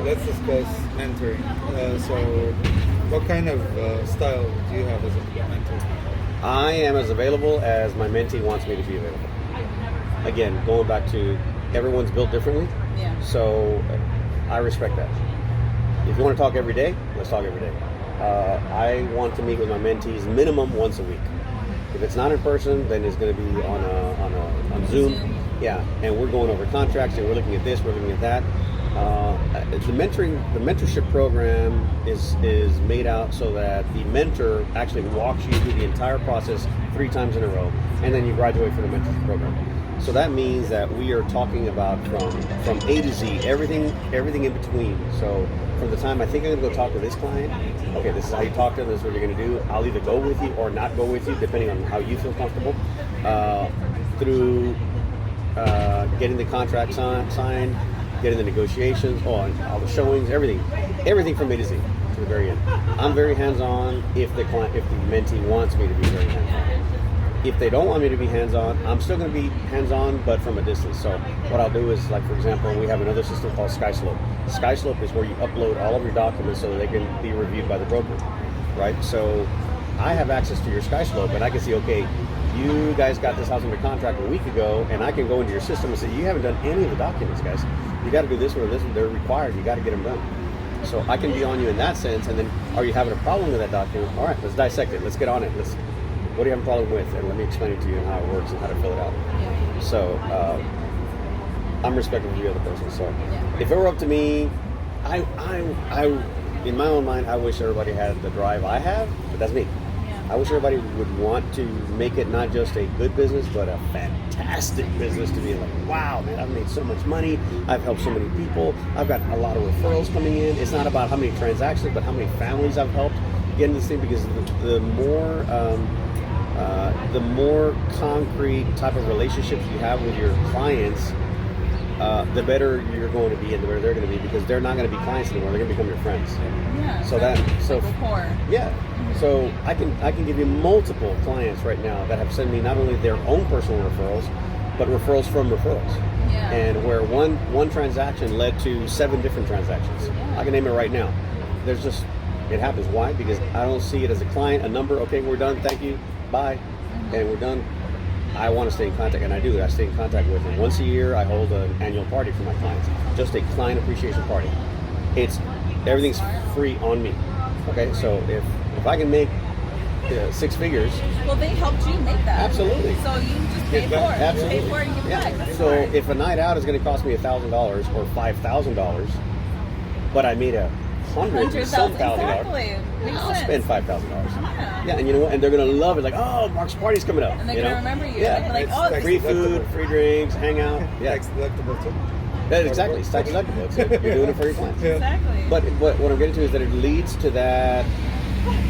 let's discuss mentoring. So what kind of style do you have as a mentor? I am as available as my mentee wants me to be available. Again, going back to everyone's built differently. Yeah. So I respect that. If you want to talk every day, let's talk every day. I want to meet with my mentees minimum once a week. If it's not in person, then it's going to be on Zoom. Yeah, and we're going over contracts and we're looking at this, we're looking at that. The mentorship program is made out so that the mentor actually walks you through the entire process 3 times in a row, and then you graduate from the mentorship program. So that means that we are talking about from A to Z, everything in between. So from the time I think I'm going to go talk to this client, okay, this is how you talk to them, this is what you're going to do. I'll either go with you or not go with you, depending on how you feel comfortable. Through getting the contract signed, getting the negotiations, all the showings, everything from A to Z to the very end. I'm very hands-on if the mentee wants me to be very hands-on. If they don't want me to be hands-on, I'm still going to be hands-on, but from a distance. So what I'll do is, for example, we have another system called SkySlope. SkySlope is where you upload all of your documents so that they can be reviewed by the broker, right? So I have access to your SkySlope, and I can see, okay, you guys got this house under contract a week ago, and I can go into your system and say, you haven't done any of the documents, guys. You got to do this one or this one. They're required. You got to get them done. So I can be on you in that sense, and then are you having a problem with that document? All right, let's dissect it. Let's get on it. What do you have a problem with? And let me explain it to you and how it works and how to fill it out. Yeah. So I'm respectful of the other person. So if it were up to me, I in my own mind, I wish everybody had the drive I have, but that's me. Yeah. I wish everybody would want to make it not just a good business, but a fantastic business to be like, wow, man, I've made so much money. I've helped so many people. I've got a lot of referrals coming in. It's not about how many transactions, but how many families I've helped get into this thing, because the more concrete type of relationships you have with your clients, the better you're going to be and the better they're going to be, because they're not going to be clients anymore. They're going to become your friends. Yeah. So rapport. Yeah. So I can give you multiple clients right now that have sent me not only their own personal referrals, but referrals from referrals. Yeah. And where one transaction led to 7 different transactions. Yeah. I can name it right now. It happens. Why? Because I don't see it as a client, a number. Okay, we're done. Thank you. Bye. And we're done. I want to stay in contact, and I do. I stay in contact with them. Once a year, I hold an annual party for my clients. Just a client appreciation party. Everything's free on me. Okay, so if I can make 6 figures, well, they helped you make that. Absolutely. So you just pay for it. Absolutely. Pay for it and give back. That's so smart. if a night out is going to cost me $1,000 or $5,000, but I made $100,000 Exactly. I'll spend $5,000. Yeah. And you know what? And they're gonna love it. Like, oh, Mark's party's coming up. And they're gonna remember you. Yeah. Like, oh, Free food, free drinks, hang out. Yeah. Tax deductible too. That exactly. It's tax deductible. You're doing it for your clients. Yeah. Exactly. But what I'm getting to is that it leads to that.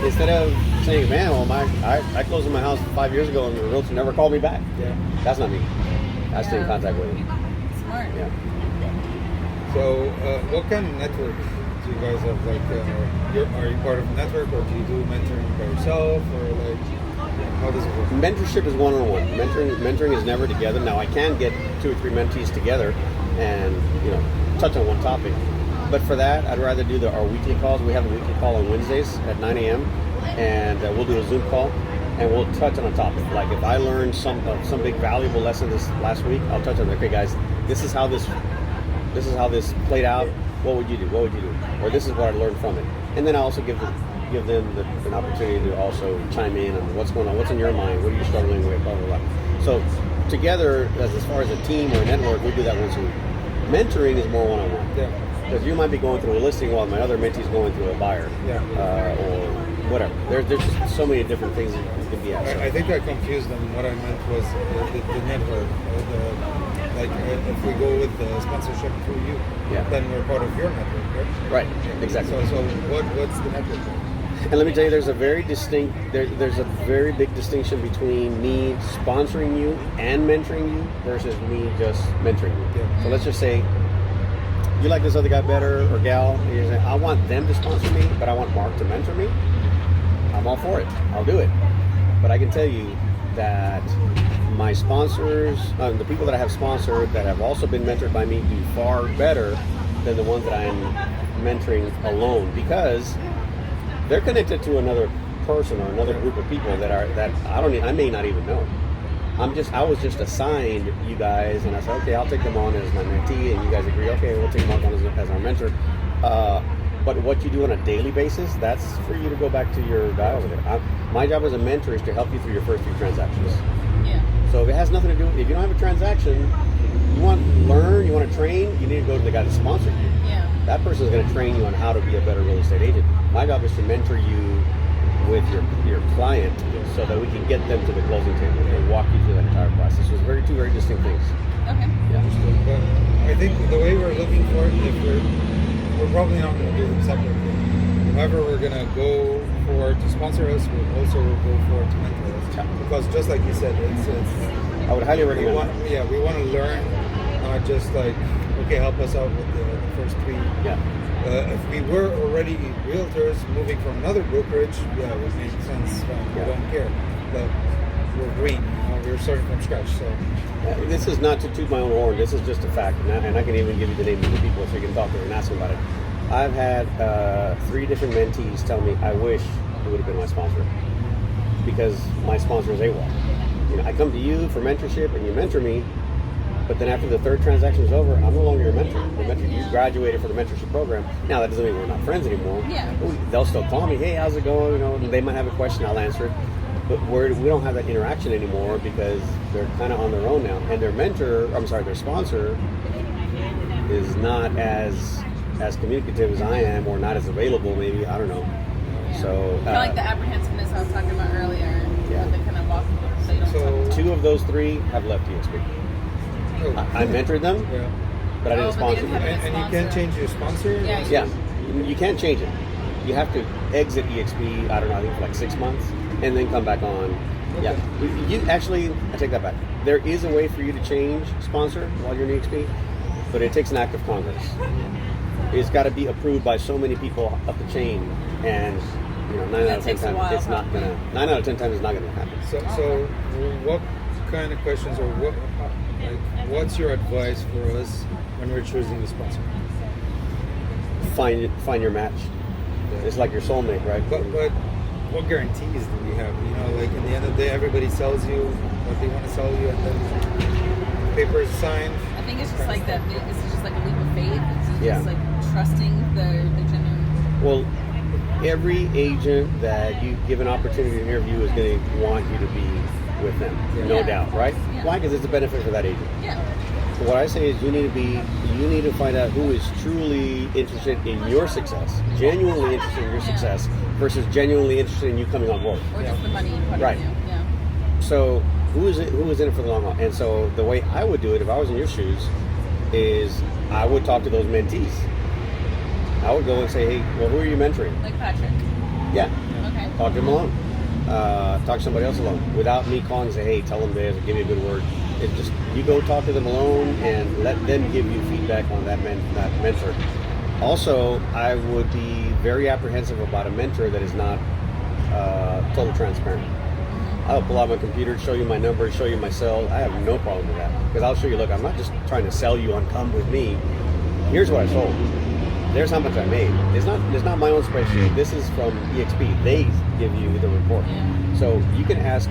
Instead of saying, man, well, I closed my house 5 years ago and the realtor never called me back. Yeah. That's not me. I stay in contact with them. Smart. Yeah. So, what kind of network do you guys have? Like, are you part of a network, or do you do mentoring by yourself, or like, how does it work? Mentorship is one-on-one. Mentoring is never together. Now, I can get 2 or 3 mentees together and touch on one topic. But for that, I'd rather do our weekly calls. We have a weekly call on Wednesdays at 9 a.m. and we'll do a Zoom call and we'll touch on a topic. Like if I learned some big valuable lesson this last week, I'll touch on it. Okay, guys, this is how this played out. What would you do? What would you do? Or this is what I learned from it. And then I also give them an opportunity to also chime in on what's going on, what's in your mind, what are you struggling with, blah, blah, blah. So together, as far as a team or a network, we do that once a week. Mentoring is more one-on-one. Yeah. Because you might be going through a listing while my other mentee's going through a buyer. Yeah. Or whatever. There's just so many different things that you can be at. I think I confused them. What I meant was the network. If we go with the sponsorship through you, then we're part of your network, right? Right, exactly. So what's the network? And let me tell you, there's a very big distinction between me sponsoring you and mentoring you versus me just mentoring you. Yeah. So let's just say you like this other guy better or gal, and you're saying, I want them to sponsor me, but I want Marc to mentor me. I'm all for it. I'll do it. But I can tell you that my sponsors, the people that I have sponsored that have also been mentored by me, do far better than the ones that I'm mentoring alone, because they're connected to another person or another group of people that I may not even know. I was just assigned you guys, and I said, okay, I'll take them on as my mentee, and you guys agree, okay, we'll take Marc on as our mentor. But what you do on a daily basis, that's for you to go back to your dials with it. My job as a mentor is to help you through your first few transactions. Yeah. So if it has nothing to do, if you don't have a transaction, you want to learn, you want to train, you need to go to the guy that sponsored you. Yeah. That person is going to train you on how to be a better real estate agent. My job is to mentor you with your client so that we can get them to the closing table and walk you through that entire process. So it's two very distinct things. Okay. Yeah. But I think the way we're looking for it, we're probably not going to do them separately. Whoever we're going to go for to sponsor us, we'll also go for to mentor us. Because just like you said, it's I would highly recommend it. We want to learn, not just like, okay, help us out with the first 3. Yeah. If we were already realtors moving from another brokerage, it would make sense. We don't care. But we're green. We're starting from scratch. So this is not to toot my own horn. This is just a fact, and I can even give you the names of the people so you can talk to them and ask them about it. I've had 3 different mentees tell me, I wish it would have been my sponsor, because my sponsor is AWOL. I come to you for mentorship and you mentor me, but then after the 3rd transaction is over, I'm no longer your mentor. You graduated from the mentorship program. Now that doesn't mean we're not friends anymore. Yeah. They'll still call me, hey, how's it going? They might have a question, I'll answer it. But we don't have that interaction anymore because they're kind of on their own now. And their sponsor is not as communicative as I am, or not as available maybe, I don't know. So kind of like the apprehensiveness I was talking about earlier. Yeah. The kind of walk. So 2 of those 3 have left EXP. I mentored them, yeah. but I didn't but they sponsor didn't them. have And you can't change your sponsor? Yeah. You can't change it. You have to exit EXP, I don't know, I think for like 6 months, and then come back on. Okay. Yeah. You actually, I take that back. There is a way for you to change sponsor while you're in EXP, but it takes an act of Congress. It's got to be approved by so many people up the chain, and 9 out of 10 times it's not gonna. 9 out of 10 times it's not gonna happen. So what kind of questions or what's your advice for us when we're choosing the sponsor? Find your match. It's like your soulmate, right? But what guarantees do we have? Like in the end of the day, everybody sells you what they want to sell you, and then paper is signed. I think it's just like that. It's just like a leap of faith. It's just like trusting the genuine. Well, every agent that you give an opportunity to interview is going to want you to be with them, no doubt, right? Yeah. Why? Because it's a benefit for that agent. Yeah. So what I say is you need to find out who is truly interested in your success, genuinely interested in your success, versus genuinely interested in you coming on board. Or just the money part Right. of you. Yeah. So who is in it for the long haul? And so the way I would do it if I was in your shoes is I would talk to those mentees. I would go and say, hey, well, who are you mentoring? Like Patrick. Yeah. Okay. Talk to them alone. Talk to somebody else alone without me calling and say, hey, tell them this or give me a good word. It's just you go talk to them alone and let them give you feedback on that mentor. Also, I would be very apprehensive about a mentor that is not totally transparent. I'll pull out my computer, show you my numbers, show you my cell. I have no problem with that because I'll show you. Look, I'm not just trying to sell you on come with me. Here's what I sold. There's how much I made. It's not my own spreadsheet. This is from EXP. They give you the report. Yeah. So you can ask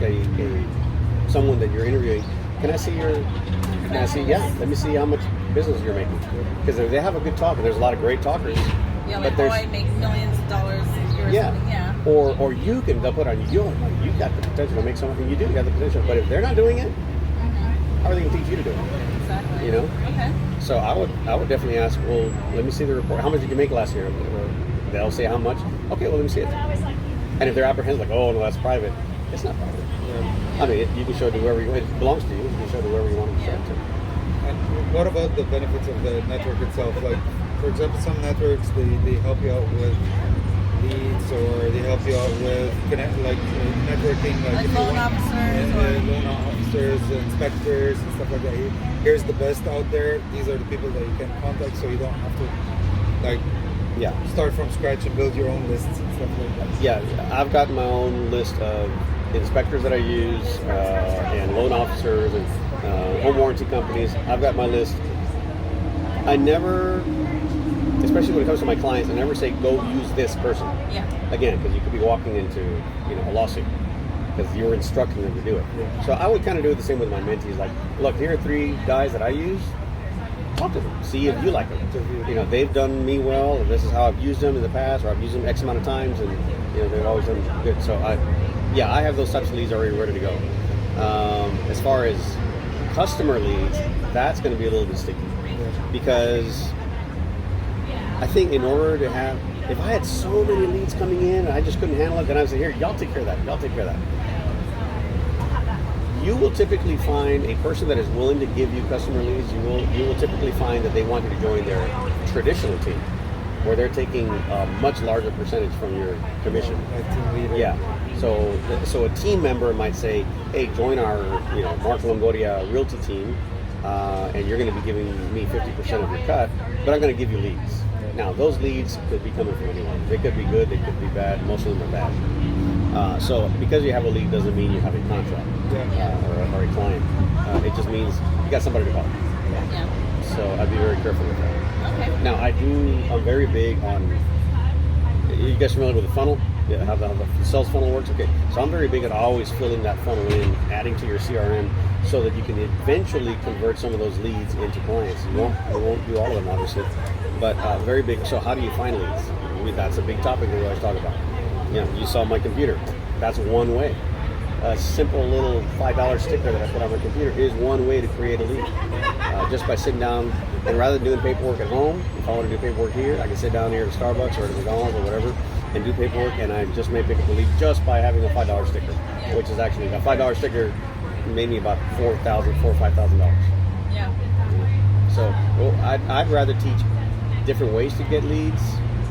someone that you're interviewing, can I see? Yeah, let me see how much business you're making. Because if they have a good talk, and there's a lot of great talkers. Yeah, like, I make millions of dollars a year or something. Yeah. Or they'll put on you got the potential to make something. You do have the potential. But if they're not doing it, how are they going to teach you to do it? Exactly. Okay. So I would definitely ask, well, let me see the report. How much did you make last year? They'll say how much. Okay, well, let me see it. And if they're apprehensive, like, oh, no, that's private. It's not private. I mean, you can show it to whoever it belongs to you. You can show it to whoever you want to show it to. And what about the benefits of the network itself? Like, for example, some networks, they help you out with leads, or they help you out with networking, like loan officers, inspectors, and stuff like that. Here's the best out there. These are the people that you can contact, so you don't have to start from scratch and build your own lists and stuff like that. Yeah, I've got my own list of inspectors that I use and loan officers and home warranty companies. I've got my list. I never, especially when it comes to my clients, I never say go use this person. Yeah. Again, because you could be walking into a lawsuit because you're instructing them to do it. Yeah. So I would kind of do it the same with my mentees. Like, look, here are 3 guys that I use. Talk to them. See if you like them. They've done me well, and this is how I've used them in the past, or I've used them X amount of times, and they've always done good. So I have those types of leads already ready to go. As far as customer leads, that's going to be a little bit sticky because I think in order to have, if I had so many leads coming in and I just couldn't handle it, then I would say, here, y'all take care of that. Y'all take care of that. You will typically find a person that is willing to give you customer leads. You will typically find that they want you to join their traditional team, where they're taking a much larger percentage from your commission. Like team leader. Yeah. So a team member might say, hey, join our Marc Longoria Realty team, and you're going to be giving me 50% of your cut, but I'm going to give you leads. Now, those leads could be coming from anyone. They could be good, they could be bad. Most of them are bad. So because you have a lead doesn't mean you have a contract or a client. It just means you got somebody to call. Yeah. So I'd be very careful with that. Okay. Now, I'm very big on, you guys familiar with the funnel? Yeah, how the sales funnel works? Okay. So I'm very big at always filling that funnel in, adding to your CRM so that you can eventually convert some of those leads into clients. You won't do all of them, obviously, but very big. So how do you find leads? That's a big topic that we always talk about. You saw my computer. That's one way. A simple little $5 sticker that I put on my computer is one way to create a lead. Just by sitting down, and rather than doing paperwork at home, if I want to do paperwork here, I can sit down here at Starbucks or at McDonald's or whatever, and do paperwork, and I just may pick up a lead just by having a $5 sticker, which is actually a $5 sticker made me about $4,000 or $5,000. Yeah. So I'd rather teach different ways to get leads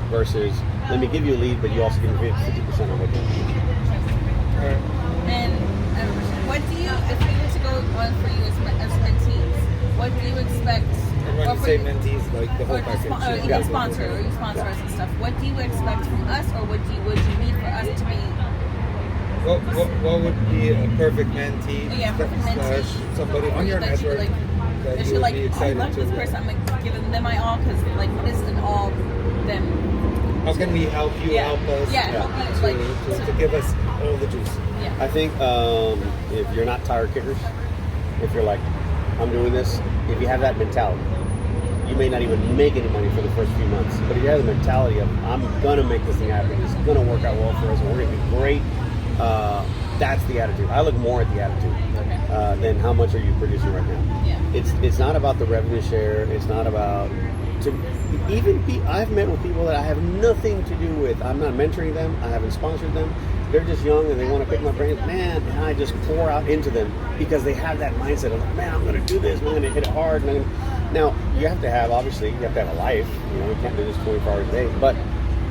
versus let me give you a lead, but you also give me 50% of what you need. And what do you, if we were to go on for you as mentees, what do you expect? And when you say mentees, like the whole package. Or you sponsor us and stuff. What do you expect from us, or would you need for us to be? What would be a perfect mentee? Yeah, perfect mentee. Slash somebody on your network that you would be excited to. I love this person. I'm like giving them my all because like what is an all them? How can we help you help us? To give us all the juice. Yeah. I think if you're not tire kickers, if you're like, I'm doing this, if you have that mentality, you may not even make any money for the first few months. But if you have the mentality of, I'm gonna make this thing happen, it's gonna work out well for us, and we're gonna be great. That's the attitude. I look more at the attitude than how much are you producing right now. Yeah. It's not about the revenue share. It's not about I've met with people that I have nothing to do with. I'm not mentoring them. I haven't sponsored them. They're just young and they want to pick my brain. Man, and I just pour out into them because they have that mindset of, man, I'm going to do this. I'm going to hit it hard. Now, you have to have a life. You can't do this 24 hours a day. But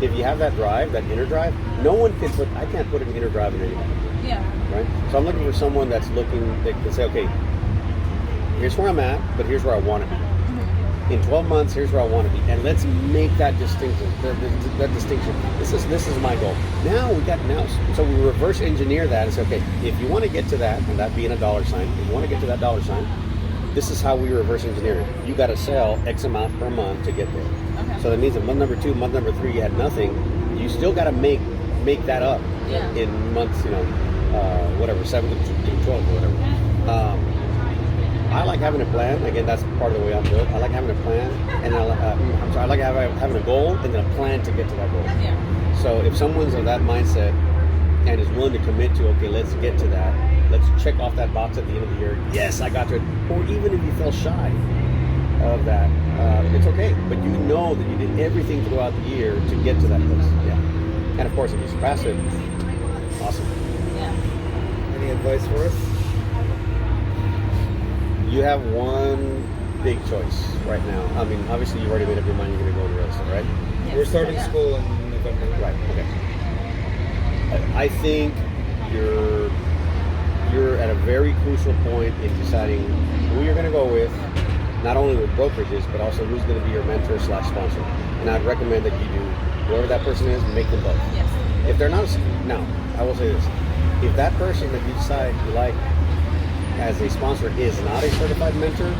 if you have that drive, that inner drive, I can't put an inner drive in anybody. Yeah. Right? So I'm looking for someone that can say, okay, here's where I'm at, but here's where I want to be. In 12 months, here's where I want to be, and let's make that distinction. That distinction. This is my goal. So we reverse engineer that and say, okay, if you want to get to that, and that being a dollar sign, if you want to get to that dollar sign, this is how we reverse engineer it. You got to sell X amount per month to get there. Okay. So that means that month number 2, month number 3, you had nothing. You still got to make that up in months, 7 to 12 or whatever. I like having a plan. Again, that's part of the way I'm built. I like having a plan, and I like having a goal and then a plan to get to that goal. Yeah. So if someone's of that mindset and is willing to commit to, okay, let's get to that. Let's check off that box at the end of the year. Yes, I got to it. Or even if you fell shy of that, it's okay. But you know that you did everything throughout the year to get to that place. Yeah. And of course, if you surpass it, awesome. Yeah. Any advice for us? You have one big choice right now. I mean, obviously, you've already made up your mind you're going to go to real estate, right? Yes. We're starting school in November. Right. Okay. I think you're at a very crucial point in deciding who you're going to go with, not only with brokerages, but also who's going to be your mentor / sponsor. And I'd recommend that you do whoever that person is, make them both. Yes. If they're not, now I will say this: if that person that you decide you like as a sponsor is not a certified mentor,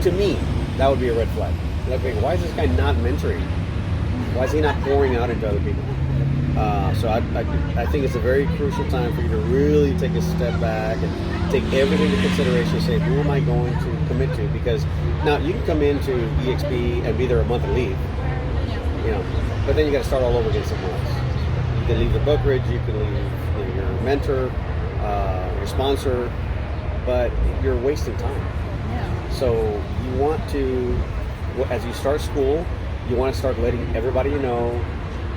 to me, that would be a red flag. Like, why is this guy not mentoring? Why is he not pouring out into other people? So I think it's a very crucial time for you to really take a step back and take everything into consideration and say, who am I going to commit to? Because now you can come into EXP and be there a month and leave, but then you got to start all over again somewhere else. You can leave the brokerage, you can leave your mentor, your sponsor, but you're wasting time. Yeah. So you want to, as you start school, you want to start letting everybody know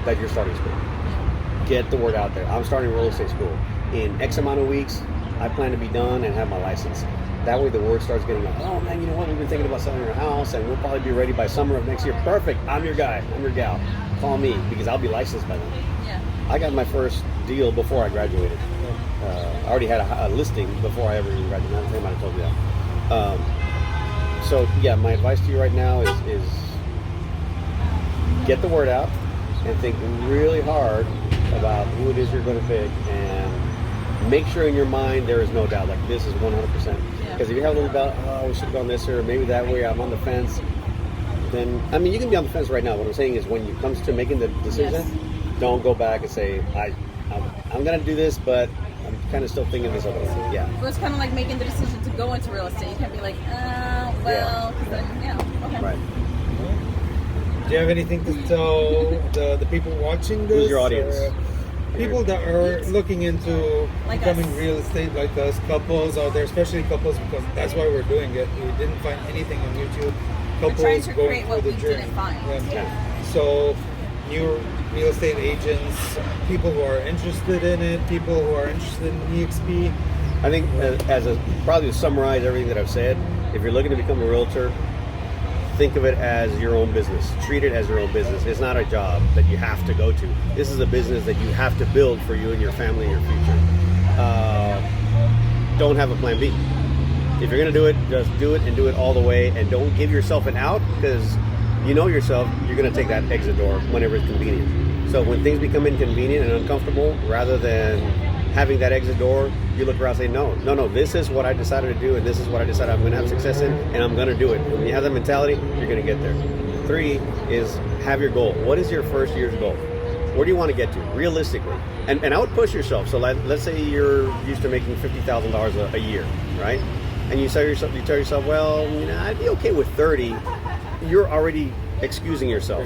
that you're starting school. Get the word out there. I'm starting real estate school. In X amount of weeks, I plan to be done and have my license. That way the word starts getting like, oh man, you know what? We've been thinking about selling our house and we'll probably be ready by summer of next year. Perfect. I'm your guy. I'm your gal. Call me because I'll be licensed by then. Yeah. I got my first deal before I graduated. I already had a listing before I ever even graduated. I might have told you that. So yeah, my advice to you right now is get the word out and think really hard about who it is you're going to pick, and make sure in your mind there is no doubt, like this is 100%. Because if you have a little doubt, oh, we should have gone this or maybe that way, I'm on the fence, then, I mean, you can be on the fence right now. What I'm saying is when it comes to making the decision, don't go back and say, I'm going to do this, but I'm kind of still thinking this other way. Yeah. So it's kind of like making the decision to go into real estate. You can't be like, because then, okay. Right. Do you have anything to tell the people watching this? Who's your audience? People that are looking into like becoming us. real estate, like us, couples out there, especially couples, because that's why we're doing it. We didn't find anything on YouTube. Couples We're trying to going create through what the we journey. didn't find. Yeah. So new real estate agents, people who are interested in it, people who are interested in EXP? I think probably to summarize everything that I've said, if you're looking to become a realtor, think of it as your own business. Treat it as your own business. It's not a job that you have to go to. This is a business that you have to build for you and your family and your future. Don't have a plan B. If you're going to do it, just do it and do it all the way, and don't give yourself an out, because you know yourself, you're going to take that exit door whenever it's convenient. So when things become inconvenient and uncomfortable, rather than having that exit door, you look around and say, no, this is what I decided to do, and this is what I decided I'm going to have success in, and I'm going to do it. And when you have that mentality, you're going to get there. 3 is have your goal. What is your first year's goal? Where do you want to get to, realistically? And I would push yourself. So let's say you're used to making $50,000 a year, right? And you tell yourself, well, I'd be okay with 30. You're already excusing yourself,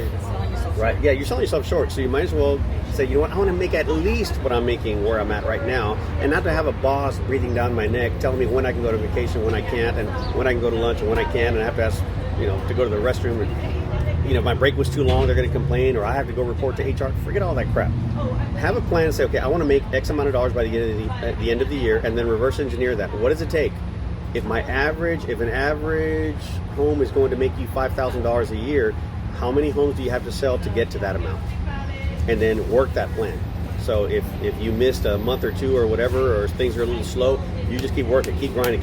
right? Yeah, you're selling yourself short. So you might as well say, you know what, I want to make at least what I'm making where I'm at right now, and not to have a boss breathing down my neck telling me when I can go to vacation, when I can't, and when I can go to lunch and when I can, and I have to ask, to go to the restroom, and if my break was too long, they're going to complain, or I have to go report to HR. Forget all that crap. Have a plan and say, okay, I want to make X amount of dollars by the end of the year, and then reverse engineer that. What does it take? If an average home is going to make you $5,000 a year, how many homes do you have to sell to get to that amount? And then work that plan. So if you missed a month or two or whatever, or things are a little slow, you just keep working, keep grinding.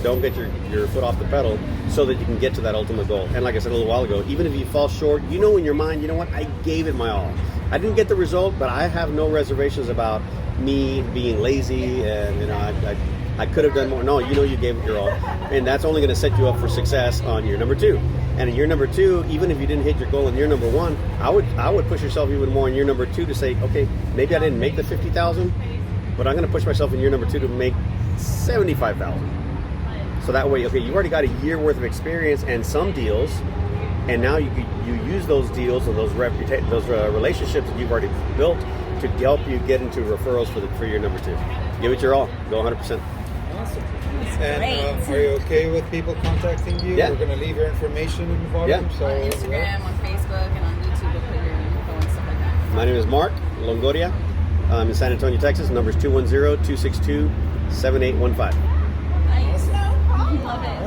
Don't get your foot off the pedal, so that you can get to that ultimate goal. And like I said a little while ago, even if you fall short, in your mind, you know what, I gave it my all. I didn't get the result, but I have no reservations about me being lazy, and I could have done more. No, you gave it your all, and that's only going to set you up for success on year number 2. And in year number 2, even if you didn't hit your goal in year number 1, I would push yourself even more in year number 2 to say, okay, maybe I didn't make the 50,000, but I'm going to push myself in year number 2 to make 75,000. So that way, okay, you've already got a year worth of experience and some deals, and now you use those deals and those relationships that you've already built to help you get into referrals for year number 2. Give it your all. Go 100%. Awesome. And are you okay with people contacting you? Yeah. We're going to leave your information in the bottom. Yeah. So, on Instagram, on Facebook, and on YouTube, we'll put your info and stuff like that. My name is Marc Longoria. I'm in San Antonio, Texas. Number is 210-262-7815. Nice. Love it.